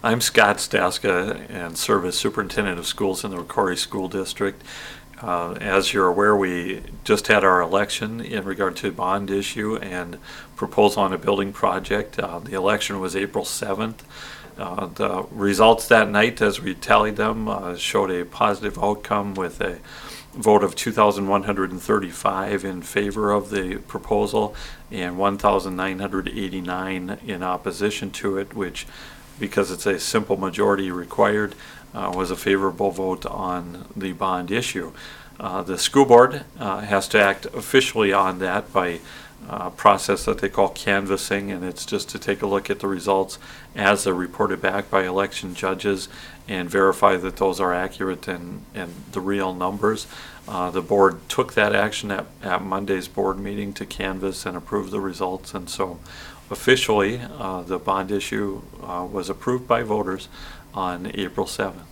I'm Scott Staska and serve as Superintendent of Schools in the ROCORI School District. As you're aware, we just had our election in regard to bond issue and proposal on a building project. The election was April 7th. The results that night, as we tallied them, showed a positive outcome with a vote of 2,135 in favor of the proposal and 1,989 in opposition to it, which, because it's a simple majority required, was a favorable vote on the bond issue. The school board has to act officially on that by a process that they call canvassing, and it's just to take a look at the results as they're reported back by election judges and verify that those are accurate and the real numbers. The board took that action at Monday's board meeting to canvass and approve the results, and so officially the bond issue was approved by voters on April 7th.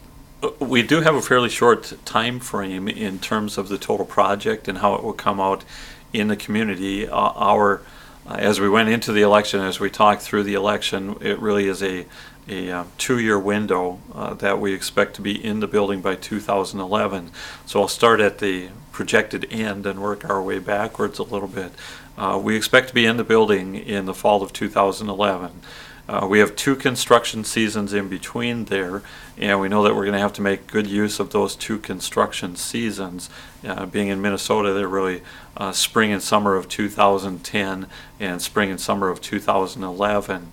We do have a fairly short time frame in terms of the total project and how it will come out in the community. As we went into the election, as we talked through the election, it really is a 2-year window that we expect to be in the building by 2011. So I'll start at the projected end and work our way backwards a little bit. We expect to be in the building in the fall of 2011. We have 2 construction seasons in between there, and we know that we're going to have to make good use of those 2 construction seasons. Being in Minnesota, they're really spring and summer of 2010 and spring and summer of 2011.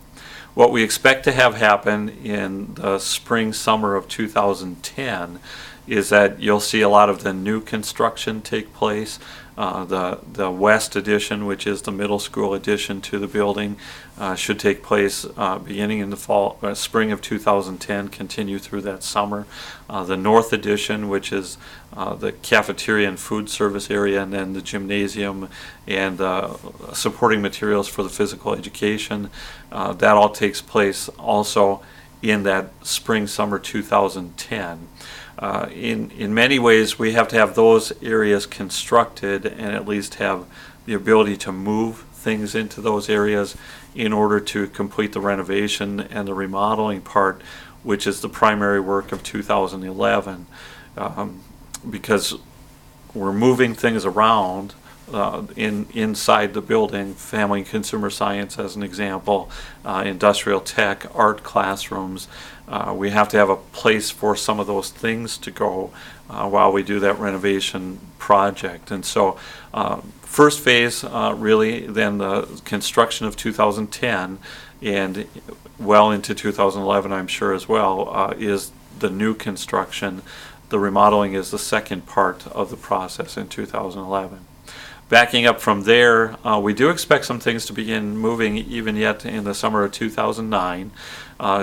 What we expect to have happen in the spring summer of 2010 is that you'll see a lot of the new construction take place. The west addition, which is the middle school addition to the building, should take place beginning in the spring of 2010, continue through that summer. The north addition, which is the cafeteria and food service area, and then the gymnasium and supporting materials for the physical education, that all takes place also in that spring summer 2010. In many ways, we have to have those areas constructed and at least have the ability to move things into those areas in order to complete the renovation and the remodeling part, which is the primary work of 2011. Because we're moving things around inside the building, family and consumer science as an example, industrial tech, art classrooms. We have to have a place for some of those things to go while we do that renovation project. And so first phase, really, then the construction of 2010 and well into 2011, I'm sure as well, is the new construction. The remodeling is the second part of the process in 2011. Backing up from there, we do expect some things to begin moving even yet in the summer of 2009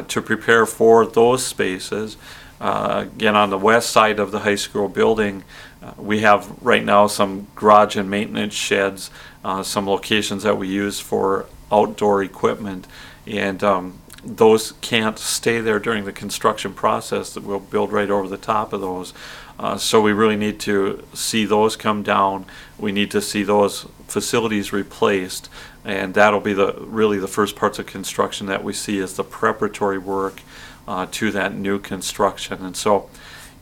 to prepare for those spaces. Again, on the west side of the high school building, we have right now some garage and maintenance sheds, some locations that we use for outdoor equipment, and those can't stay there during the construction process. That we'll build right over the top of those. So we really need to see those come down. We need to see those facilities replaced, and that'll be really the first parts of construction that we see as the preparatory work to that new construction. And so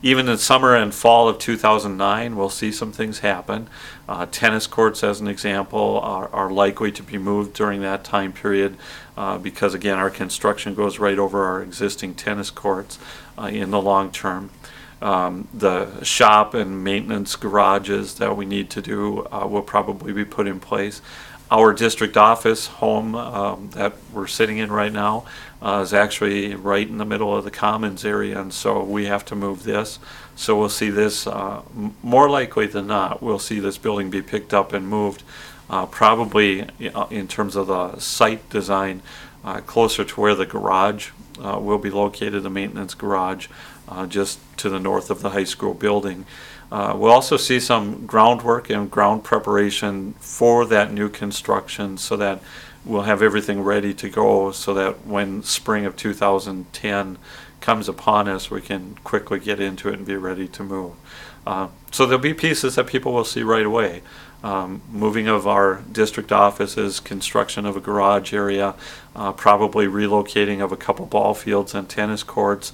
even in summer and fall of 2009, we'll see some things happen. Tennis courts, as an example, are likely to be moved during that time period because, again, our construction goes right over our existing tennis courts in the long term. The shop and maintenance garages that we need to do will probably be put in place. Our district office home that we're sitting in right now is actually right in the middle of the commons area, and so we have to move this. So we'll see this, more likely than not, we'll see this building be picked up and moved probably in terms of the site design closer to where the garage will be located, the maintenance garage, just to the north of the high school building. We'll also see some groundwork and ground preparation for that new construction so that we'll have everything ready to go so that when spring of 2010 comes upon us, we can quickly get into it and be ready to move. So there'll be pieces that people will see right away. Moving of our district offices, construction of a garage area, probably relocating of a couple ball fields and tennis courts,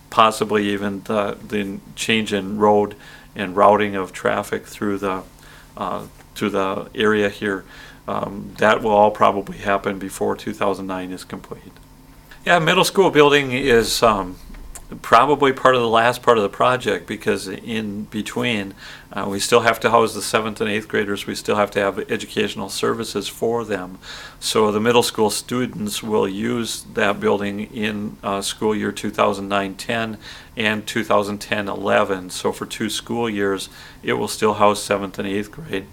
possibly even the change in road and routing of traffic through the area here. That will all probably happen before 2009 is complete. Yeah, middle school building is probably part of the last part of the project, because in between we still have to house the 7th and 8th graders. We still have to have educational services for them. So the middle school students will use that building in school year 2009-10 and 2010-11. So for 2 school years it will still house 7th and 8th grade.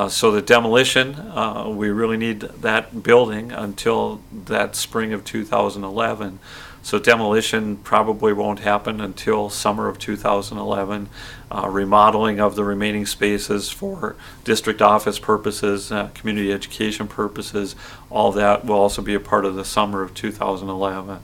So the demolition, we really need that building until that spring of 2011. So demolition probably won't happen until summer of 2011. Remodeling of the remaining spaces for district office purposes, community education purposes, all that will also be a part of the summer of 2011.